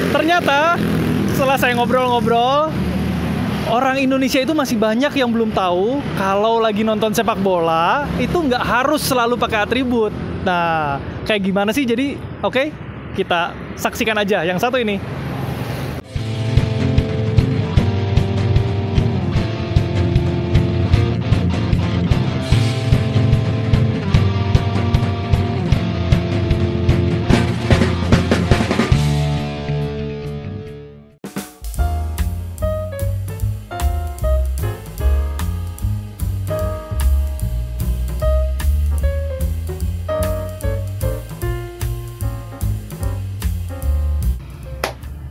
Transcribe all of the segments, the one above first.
Ternyata setelah saya ngobrol-ngobrol, orang Indonesia itu masih banyak yang belum tahu kalau lagi nonton sepak bola itu nggak harus selalu pakai atribut. Nah, kayak gimana sih? Jadi, oke, kita saksikan aja yang satu ini.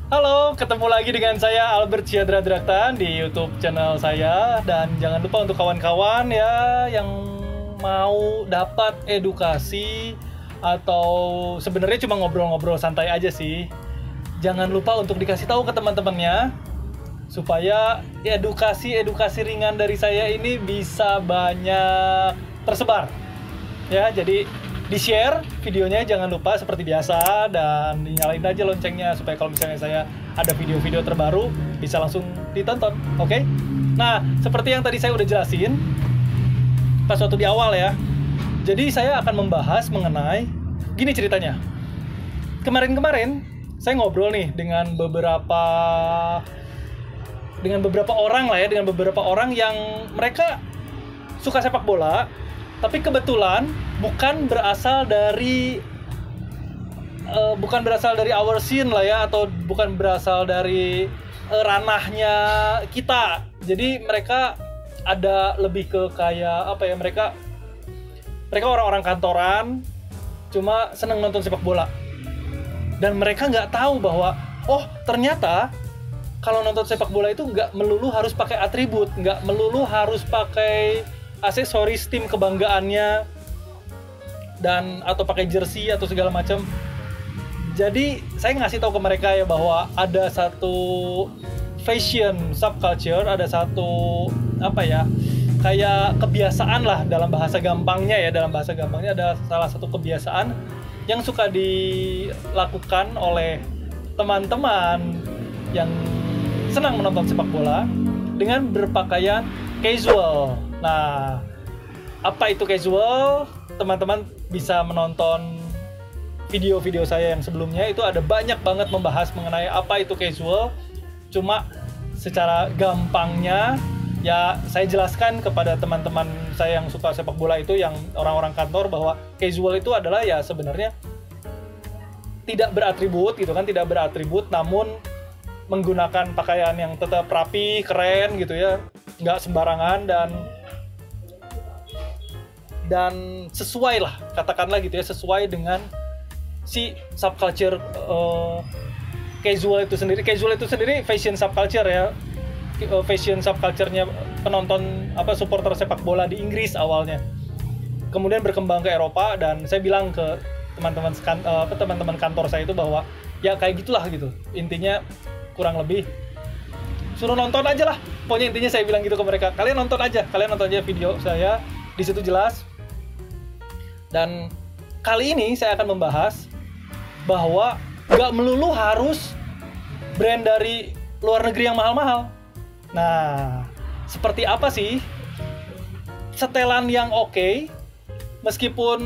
Halo, ketemu lagi dengan saya Albert Syadra Draktan di YouTube channel saya. Dan jangan lupa untuk kawan-kawan ya yang mau dapat edukasi atau sebenarnya cuma ngobrol-ngobrol santai aja sih, jangan lupa untuk dikasih tahu ke teman-temannya supaya edukasi ringan dari saya ini bisa banyak tersebar ya. Jadi di-share videonya jangan lupa seperti biasa, dan dinyalain aja loncengnya supaya kalau misalnya saya ada video-video terbaru bisa langsung ditonton, oke? Nah, seperti yang tadi saya udah jelasin pas waktu di awal ya. Jadi saya akan membahas mengenai gini ceritanya. Kemarin-kemarin saya ngobrol nih dengan beberapa orang lah ya, dengan beberapa orang yang mereka suka sepak bola, tapi kebetulan bukan berasal dari our scene lah ya, atau bukan berasal dari ranahnya kita. Jadi mereka ada lebih ke kayak apa ya, mereka orang-orang kantoran cuma seneng nonton sepak bola, dan mereka nggak tahu bahwa oh ternyata kalau nonton sepak bola itu nggak melulu harus pakai atribut, nggak melulu harus pakai aksesoris tim kebanggaannya dan atau pakai jersey atau segala macam. Jadi saya ngasih tahu ke mereka ya bahwa ada satu fashion subculture, ada satu apa ya, kayak kebiasaan lah dalam bahasa gampangnya ya, ada salah satu kebiasaan yang suka dilakukan oleh teman-teman yang senang menonton sepak bola dengan berpakaian casual. Nah, apa itu casual? Teman-teman bisa menonton video-video saya yang sebelumnya, itu ada banyak banget membahas mengenai apa itu casual. Cuma secara gampangnya ya saya jelaskan kepada teman-teman saya yang suka sepak bola itu, yang orang-orang kantor, bahwa casual itu adalah ya sebenarnya tidak beratribut gitu kan, tidak beratribut namun menggunakan pakaian yang tetap rapi, keren gitu ya, nggak sembarangan dan sesuai lah, katakanlah gitu ya, sesuai dengan si subculture casual itu sendiri. Casual itu sendiri fashion subculture ya, fashion subculture-nya penonton supporter sepak bola di Inggris awalnya, kemudian berkembang ke Eropa. Dan saya bilang ke teman-teman kantor saya itu bahwa ya kayak gitulah gitu, intinya kurang lebih suruh nonton aja lah, pokoknya intinya saya bilang gitu ke mereka, kalian nonton aja video saya, di situ jelas. Dan kali ini saya akan membahas bahwa nggak melulu harus brand dari luar negeri yang mahal-mahal. Nah, seperti apa sih setelan yang oke, meskipun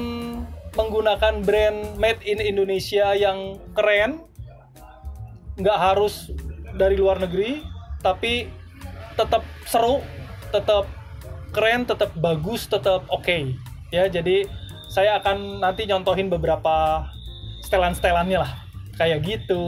menggunakan brand made in Indonesia yang keren, nggak harus dari luar negeri, tapi tetap seru, tetap keren, tetap bagus, tetap oke ya. Jadi saya akan nanti nyontohin beberapa setelan-setelannya lah, kayak gitu.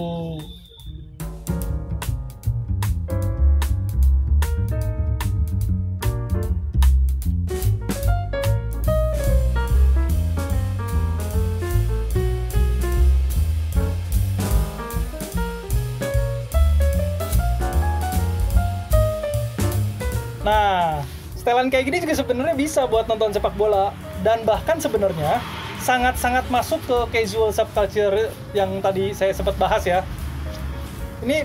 Nah, setelan kayak gini juga sebenarnya bisa buat nonton sepak bola, dan bahkan sebenarnya sangat-sangat masuk ke casual subculture yang tadi saya sempat bahas ya. Ini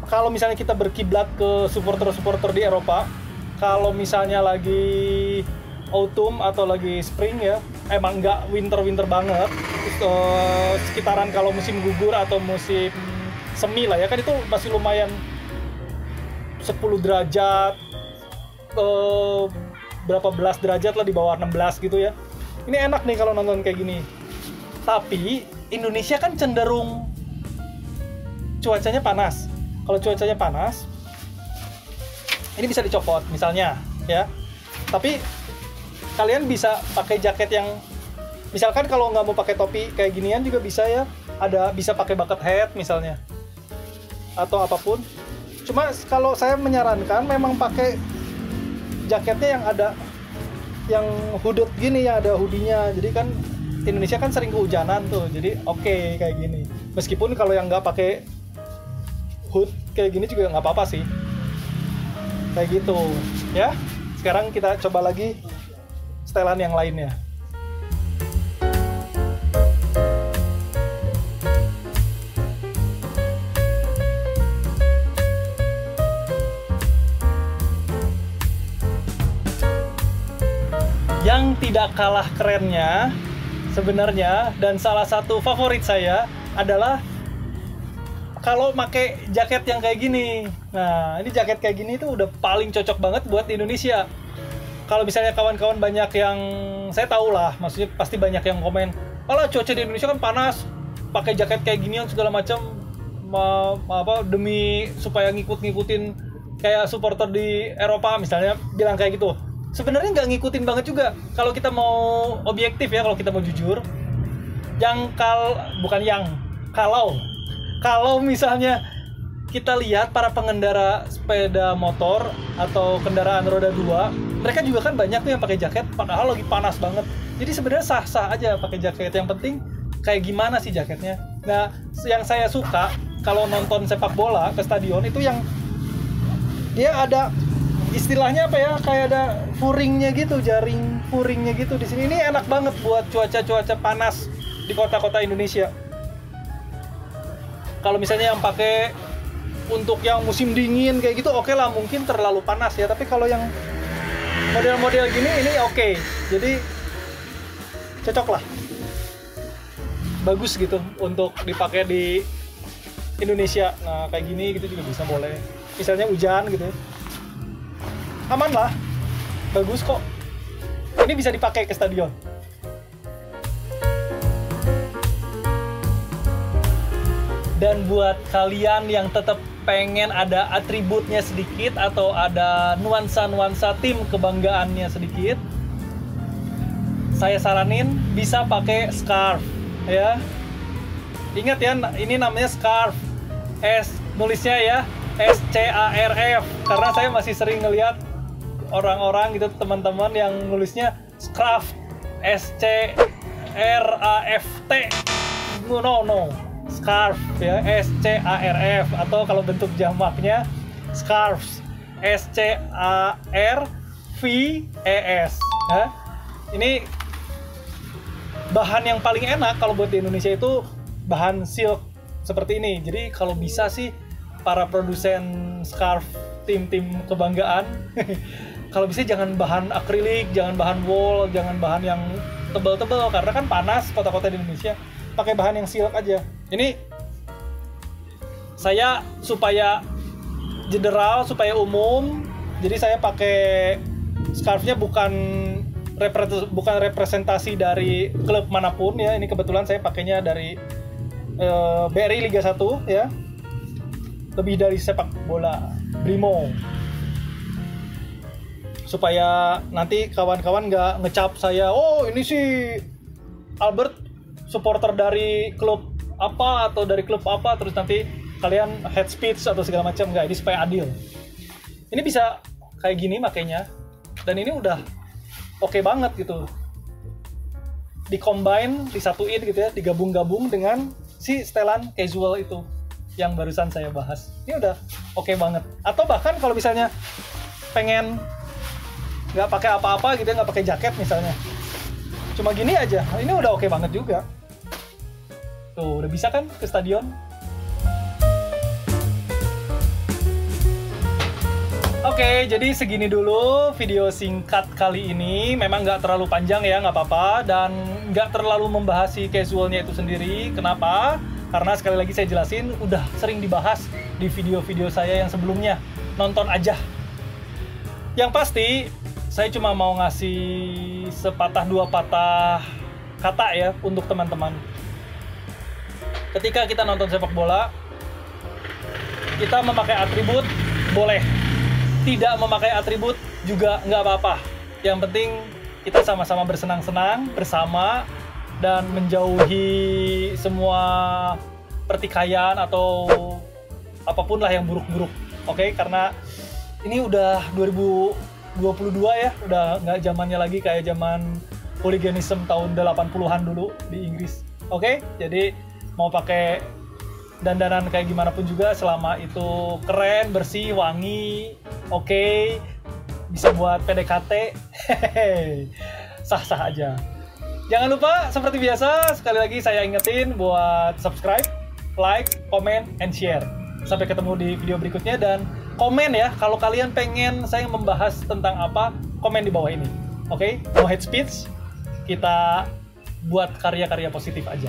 kalau misalnya kita berkiblat ke supporter-supporter di Eropa, kalau misalnya lagi autumn atau lagi spring ya, emang nggak winter banget, sekitaran kalau musim gugur atau musim semi lah ya, kan itu masih lumayan 10 derajat, berapa belas derajat lah, di bawah 16 gitu ya. Ini enak nih kalau nonton kayak gini. Tapi Indonesia kan cenderung cuacanya panas. Kalau cuacanya panas, ini bisa dicopot misalnya ya. Tapi kalian bisa pakai jaket yang, misalkan kalau nggak mau pakai topi kayak ginian juga bisa ya. Ada, bisa pakai bucket hat misalnya, atau apapun. Cuma kalau saya menyarankan memang pakai jaketnya yang ada, yang hooded gini, yang ada hoodie-nya. Jadi kan Indonesia kan sering kehujanan tuh, jadi oke kayak gini. Meskipun kalau yang nggak pakai hood kayak gini juga nggak apa-apa sih, kayak gitu ya. Sekarang kita coba lagi setelan yang lainnya. Yang tidak kalah kerennya sebenarnya, dan salah satu favorit saya adalah kalau pakai jaket yang kayak gini. Nah, ini jaket kayak gini tuh udah paling cocok banget buat di Indonesia. Kalau misalnya kawan-kawan banyak yang, saya tahu lah, maksudnya pasti banyak yang komen, "Alah, cuaca di Indonesia kan panas, pakai jaket kayak ginian segala macam, apa demi supaya ngikut-ngikutin kayak supporter di Eropa misalnya," bilang kayak gitu. Sebenarnya nggak ngikutin banget juga. Kalau kita mau objektif ya, kalau kita mau jujur, kalau misalnya kita lihat para pengendara sepeda motor atau kendaraan roda 2, mereka juga kan banyak tuh yang pakai jaket padahal lagi panas banget. Jadi sebenarnya sah-sah aja pakai jaket, yang penting kayak gimana sih jaketnya. Nah, yang saya suka kalau nonton sepak bola ke stadion itu yang dia ada istilahnya apa ya, kayak ada furingnya gitu, jaring furingnya gitu di sini. Ini enak banget buat cuaca-cuaca panas di kota-kota Indonesia. Kalau misalnya yang pakai untuk yang musim dingin kayak gitu, oke lah, mungkin terlalu panas ya. Tapi kalau yang model-model gini, ini oke. Jadi cocok lah, bagus gitu untuk dipakai di Indonesia. Nah, kayak gini gitu juga bisa, boleh. Misalnya hujan gitu ya, aman lah, bagus kok. Ini bisa dipakai ke stadion. Dan buat kalian yang tetap pengen ada atributnya sedikit atau ada nuansa-nuansa tim kebanggaannya sedikit, saya saranin bisa pakai scarf ya. Ingat ya, ini namanya scarf. Nulisnya ya SCARF, karena saya masih sering ngeliat orang-orang gitu, teman-teman yang nulisnya scarf, SCRAFT. No, scarf ya, SCARF, atau kalau bentuk jamaknya scarves, SCARVES ya. Ini bahan yang paling enak kalau buat di Indonesia itu bahan silk seperti ini. Jadi kalau bisa sih para produsen scarf tim-tim kebanggaan kalau bisa jangan bahan akrilik, jangan bahan wool, jangan bahan yang tebal-tebal, karena kan panas kota-kota di Indonesia. Pakai bahan yang silk aja. Ini saya supaya general, supaya umum, jadi saya pakai scarfnya bukan representasi dari klub manapun ya. Ini kebetulan saya pakainya dari BRI Liga 1 ya. Lebih dari sepak bola, Brimo. Supaya nanti kawan-kawan nggak ngecap saya, "Oh, ini sih Albert supporter dari klub apa atau dari klub apa," terus nanti kalian head speech atau segala macam. Nggak, ini supaya adil. Ini bisa kayak gini makanya, dan ini udah oke banget gitu. Di-combine, disatuin gitu ya, digabung-gabung dengan si setelan casual itu yang barusan saya bahas. Ini udah oke banget. Atau bahkan kalau misalnya pengen nggak pakai apa-apa gitu ya, nggak pakai jaket misalnya, cuma gini aja, ini udah oke banget juga. Tuh, udah bisa kan ke stadion. Oke, jadi segini dulu video singkat kali ini. Memang nggak terlalu panjang ya, nggak apa-apa. Dan nggak terlalu membahas si casualnya itu sendiri. Kenapa? Karena sekali lagi saya jelasin, udah sering dibahas di video-video saya yang sebelumnya. Nonton aja. Yang pasti, saya cuma mau ngasih sepatah dua patah kata ya untuk teman-teman. Ketika kita nonton sepak bola, kita memakai atribut boleh, tidak memakai atribut juga nggak apa-apa. Yang penting kita sama-sama bersenang-senang bersama dan menjauhi semua pertikaian atau apapun lah yang buruk-buruk. Oke, karena ini udah 2022 ya, udah nggak zamannya lagi kayak zaman hooliganism tahun 80-an dulu di Inggris. Oke, jadi mau pakai dandanan kayak gimana pun juga selama itu keren, bersih, wangi, oke, bisa buat PDKT, sah-sah aja. Jangan lupa seperti biasa, sekali lagi saya ingetin buat subscribe, like, comment, and share. Sampai ketemu di video berikutnya, dan komen ya kalau kalian pengen saya membahas tentang apa, komen di bawah ini. Oke, no hate speech, kita buat karya-karya positif aja.